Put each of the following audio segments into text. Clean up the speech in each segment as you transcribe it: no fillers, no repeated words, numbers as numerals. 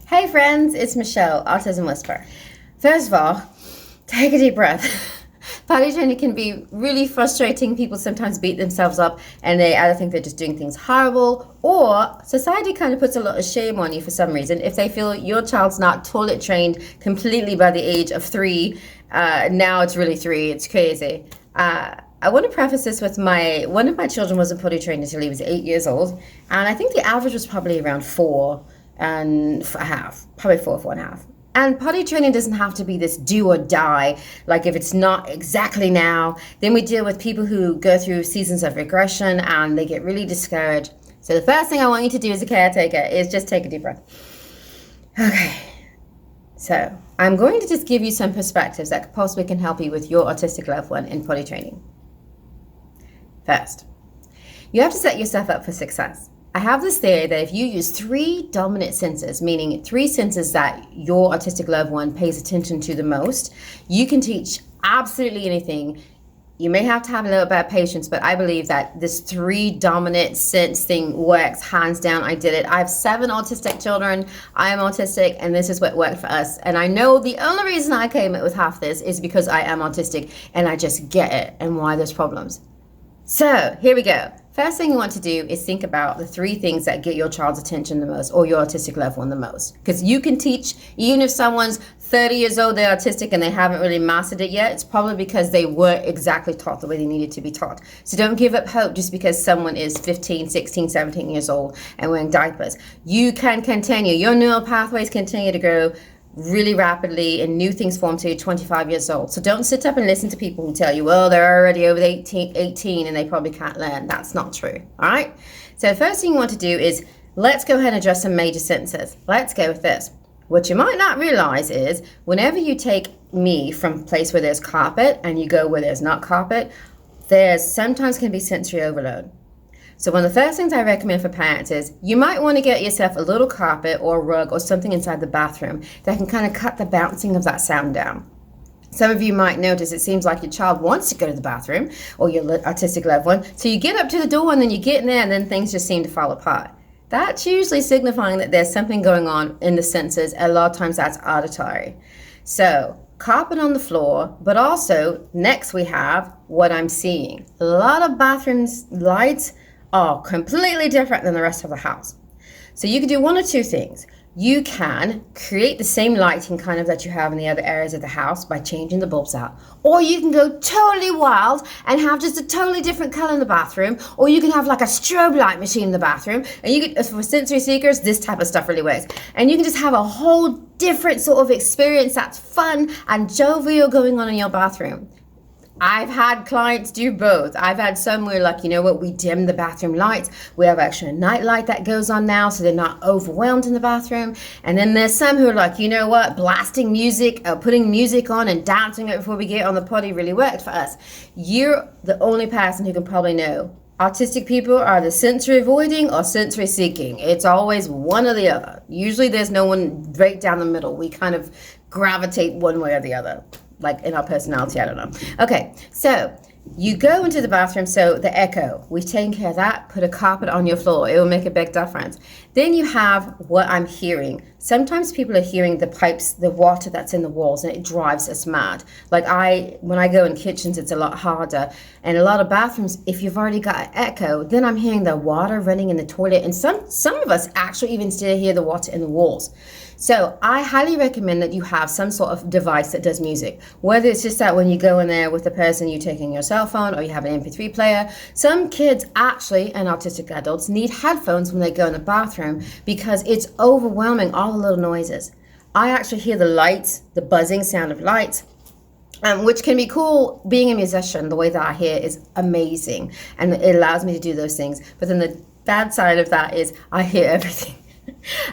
Hey friends, it's Michelle, Autism Whisperer. First of all, take a deep breath. Potty training can be really frustrating. People sometimes beat themselves up and they either think they're just doing things horrible, or society kind of puts a lot of shame on you for some reason if they feel your child's not toilet trained completely by the age of 3. Now it's really 3. It's crazy. I want to preface this with one of my children wasn't potty trained until he was 8 years old, and I think the average was probably around 4.5, probably 4.5. And potty training doesn't have to be this do or die. Like if it's not exactly now, then we deal with people who go through seasons of regression and they get really discouraged. So the first thing I want you to do as a caretaker is just take a deep breath. Okay. So I'm going to just give you some perspectives that possibly can help you with your autistic loved one in potty training. First, you have to set yourself up for success. I have this theory that if you use 3 dominant senses, meaning 3 senses that your autistic loved one pays attention to the most, you can teach absolutely anything. You may have to have a little bit of patience, but I believe that this 3 dominant sense thing works hands down. I did it. I have 7 autistic children. I am autistic, and this is what worked for us. And I know the only reason I came up with half this is because I am autistic and I just get it and why there's problems. So here we go. First thing you want to do is think about the 3 things that get your child's attention the most, or your autistic loved one the most. Because you can teach, even if someone's 30 years old, they're autistic and they haven't really mastered it yet, it's probably because they weren't exactly taught the way they needed to be taught. So don't give up hope just because someone is 15, 16, 17 years old and wearing diapers. You can continue. Your neural pathways continue to grow really rapidly and new things form till you're 25 years old. So don't sit up and listen to people who tell you, well, they're already over 18 and they probably can't learn. That's not true. All right. So the first thing you want to do is let's go ahead and address some major senses. Let's go with this. What you might not realize is whenever you take me from a place where there's carpet and you go where there's not carpet, there's sometimes can be sensory overload. So one of the first things I recommend for parents is you might want to get yourself a little carpet or a rug or something inside the bathroom that can kind of cut the bouncing of that sound down. Some of you might notice it seems like your child wants to go to the bathroom or your autistic loved one. So you get up to the door and then you get in there and then things just seem to fall apart. That's usually signifying that there's something going on in the senses. A lot of times that's auditory. So carpet on the floor, but also next we have what I'm seeing. A lot of bathrooms lights are completely different than the rest of the house. So you can do one or 2 things. You can create the same lighting kind of that you have in the other areas of the house by changing the bulbs out. Or you can go totally wild and have just a totally different color in the bathroom. Or you can have like a strobe light machine in the bathroom. And you can, for sensory seekers, this type of stuff really works. And you can just have a whole different sort of experience that's fun and jovial going on in your bathroom. I've had clients do both. I've had some where like, you know what, we dim the bathroom lights. We have actually a night light that goes on now so they're not overwhelmed in the bathroom. And then there's some who are like, you know what, blasting music, putting music on and dancing it before we get on the potty really worked for us. You're the only person who can probably know. Autistic people are the sensory avoiding or sensory seeking. It's always one or the other. Usually there's no one right down the middle. We kind of gravitate one way or the other. Like in our personality, I don't know. Okay, so you go into the bathroom, so the echo, we've taken care of that, put a carpet on your floor, it will make a big difference. Then you have what I'm hearing. Sometimes people are hearing the pipes, the water that's in the walls, and it drives us mad. Like when I go in kitchens, it's a lot harder. And a lot of bathrooms, if you've already got an echo, then I'm hearing the water running in the toilet. And some of us actually even still hear the water in the walls. So I highly recommend that you have some sort of device that does music, whether it's just that when you go in there with the person, you're taking your cell phone or you have an MP3 player. Some kids actually, and autistic adults, need headphones when they go in the bathroom because it's overwhelming, all the little noises. I actually hear the lights, the buzzing sound of lights, which can be cool. Being a musician, the way that I hear is amazing and it allows me to do those things. But then the bad side of that is I hear everything.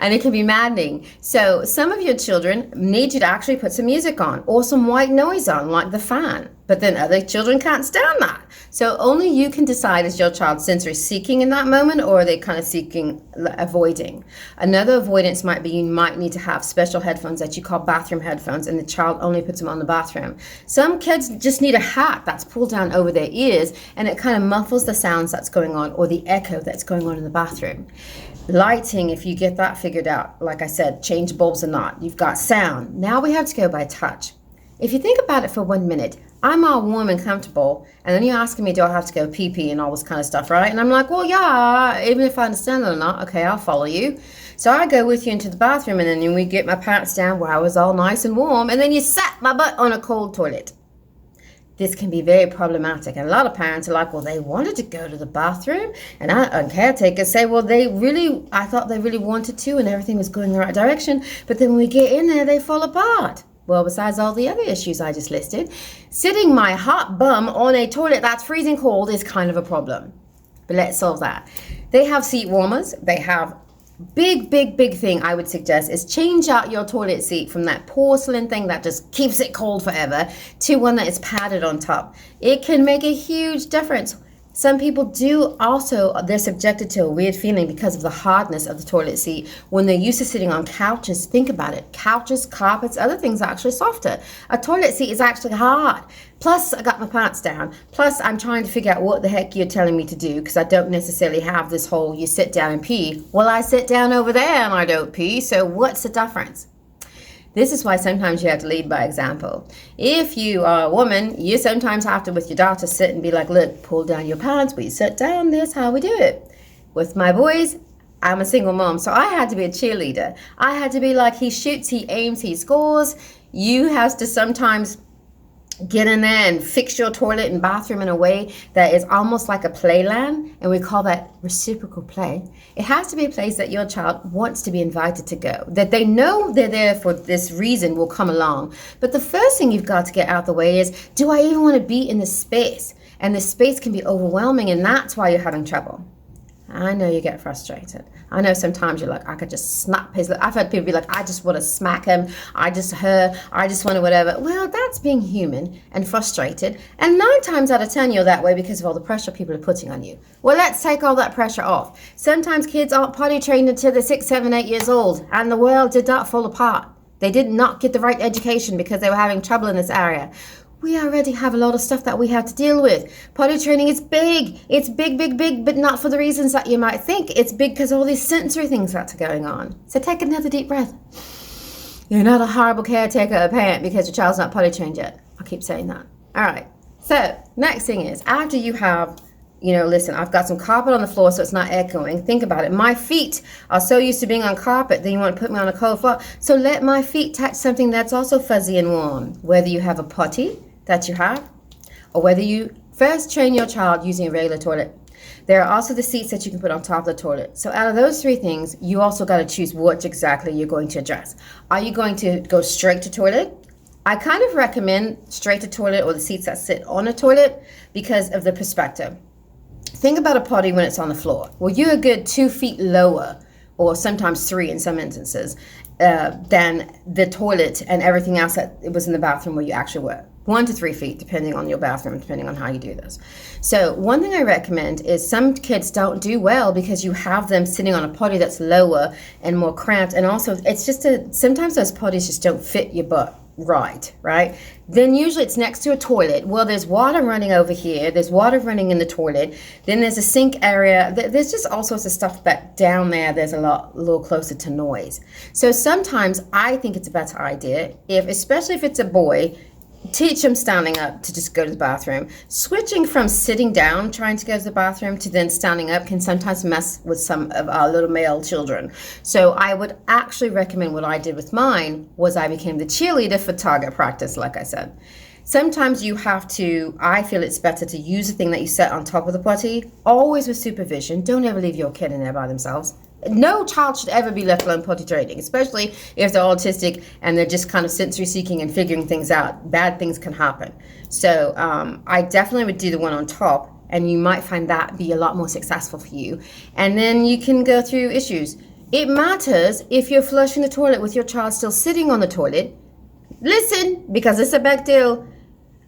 And it can be maddening. So some of your children need you to actually put some music on or some white noise on, like the fan. But then other children can't stand that. So only you can decide, is your child sensory seeking in that moment, or are they kind of seeking, avoiding? Another avoidance might be you might need to have special headphones that you call bathroom headphones, and the child only puts them on the bathroom. Some kids just need a hat that's pulled down over their ears, and it kind of muffles the sounds that's going on or the echo that's going on in the bathroom. Lighting, if you get that figured out, like I said, change bulbs or not. You've got sound. Now we have to go by touch. If you think about it for 1 minute, I'm all warm and comfortable, and then you're asking me, do I have to go pee-pee and all this kind of stuff, right? And I'm like, well, yeah, even if I understand it or not, okay, I'll follow you. So I go with you into the bathroom, and then we get my pants down where I was all nice and warm, and then you sat my butt on a cold toilet. This can be very problematic. And a lot of parents are like, well, they wanted to go to the bathroom. And caretakers say, well, I thought they really wanted to, and everything was going in the right direction. But then when we get in there, they fall apart. Well, besides all the other issues I just listed, sitting my hot bum on a toilet that's freezing cold is kind of a problem. But let's solve that. They have seat warmers. They have big thing I would suggest is change out your toilet seat from that porcelain thing that just keeps it cold forever to one that is padded on top. It can make a huge difference. Some people do also, they're subjected to a weird feeling because of the hardness of the toilet seat when they're used to sitting on couches. Think about it. Couches, carpets, other things are actually softer. A toilet seat is actually hard. Plus, I got my pants down. Plus, I'm trying to figure out what the heck you're telling me to do because I don't necessarily have this whole you sit down and pee. Well, I sit down over there and I don't pee, so what's the difference? This is why sometimes you have to lead by example. If you are a woman, you sometimes have to, with your daughter, sit and be like, look, pull down your pants, we sit down, this how we do it. With my boys, I'm a single mom, so I had to be a cheerleader. I had to be like, he shoots, he aims, he scores. You have to sometimes get in there and fix your toilet and bathroom in a way that is almost like a playland, and we call that reciprocal play. It has to be a place that your child wants to be invited to go, that they know they're there for this reason will come along. But the first thing you've got to get out the way is, do I even want to be in this space? And the space can be overwhelming, and that's why you're having trouble. I know you get frustrated. I know sometimes you're like, I could just snap his. I've had people be like, I just want to smack him. I just want to whatever. Well, that's being human and frustrated. And 9 times out of 10, you're that way because of all the pressure people are putting on you. Well, let's take all that pressure off. Sometimes kids aren't potty trained until they're 6, 7, 8 years old, and the world did not fall apart. They did not get the right education because they were having trouble in this area. We already have a lot of stuff that we have to deal with. Potty training is big. It's big, but not for the reasons that you might think. It's big because all these sensory things that are going on. So take another deep breath. You're not a horrible caretaker or parent because your child's not potty trained yet. I'll keep saying that. All right. So next thing is, after you have, listen, I've got some carpet on the floor so it's not echoing. Think about it. My feet are so used to being on carpet, then you want to put me on a cold floor. So let my feet touch something that's also fuzzy and warm. Whether you have a potty that you have, or whether you first train your child using a regular toilet. There are also the seats that you can put on top of the toilet. So out of those 3 things, you also got to choose what exactly you're going to address. Are you going to go straight to toilet? I kind of recommend straight to toilet or the seats that sit on a toilet because of the perspective. Think about a potty when it's on the floor. Well, you're a good 2 feet lower, or sometimes 3 in some instances, than the toilet and everything else that it was in the bathroom where you actually were. 1 to 3 feet, depending on your bathroom, depending on how you do this. So one thing I recommend is some kids don't do well because you have them sitting on a potty that's lower and more cramped. And also it's just sometimes those potties just don't fit your butt right? Then usually it's next to a toilet. Well, there's water running over here. There's water running in the toilet. Then there's a sink area. There's just all sorts of stuff back down there. There's a little closer to noise. So sometimes I think it's a better idea especially if it's a boy, teach them standing up to just go to the bathroom. Switching from sitting down trying to go to the bathroom to then standing up can sometimes mess with some of our little male children. So I would actually recommend what I did with mine was I became the cheerleader for target practice, like I said. Sometimes I feel it's better to use the thing that you set on top of the potty, always with supervision. Don't ever leave your kid in there by themselves. No child should ever be left alone potty training, especially if they're autistic and they're just kind of sensory seeking and figuring things out. Bad things can happen. So I definitely would do the one on top, and you might find that be a lot more successful for you. And then you can go through issues. It matters if you're flushing the toilet with your child still sitting on the toilet. Listen, because it's a big deal.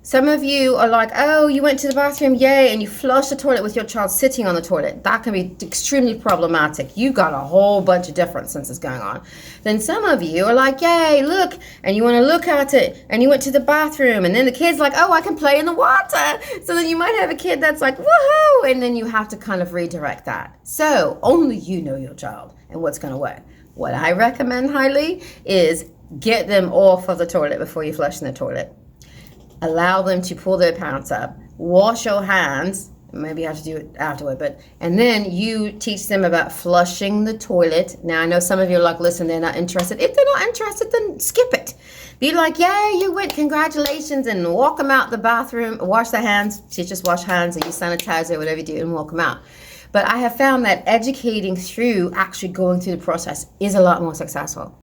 Some of you are like, oh, you went to the bathroom, yay, and you flush the toilet with your child sitting on the toilet. That can be extremely problematic. You got a whole bunch of different senses going on. Then some of you are like, yay, look, and you want to look at it, and you went to the bathroom, and then the kid's like, oh, I can play in the water. So then you might have a kid that's like, woohoo, and then you have to kind of redirect that. So only you know your child and what's going to work. What I recommend highly is get them off of the toilet before you flush in the toilet. Allow them to pull their pants up, wash your hands, maybe you have to do it afterward, and then you teach them about flushing the toilet. Now, I know some of you are like, listen, they're not interested. If they're not interested, then skip it. Be like, yay, you went, congratulations, and walk them out the bathroom, wash their hands, teach us wash hands, and use sanitizer, whatever you do, and walk them out. But I have found that educating through actually going through the process is a lot more successful.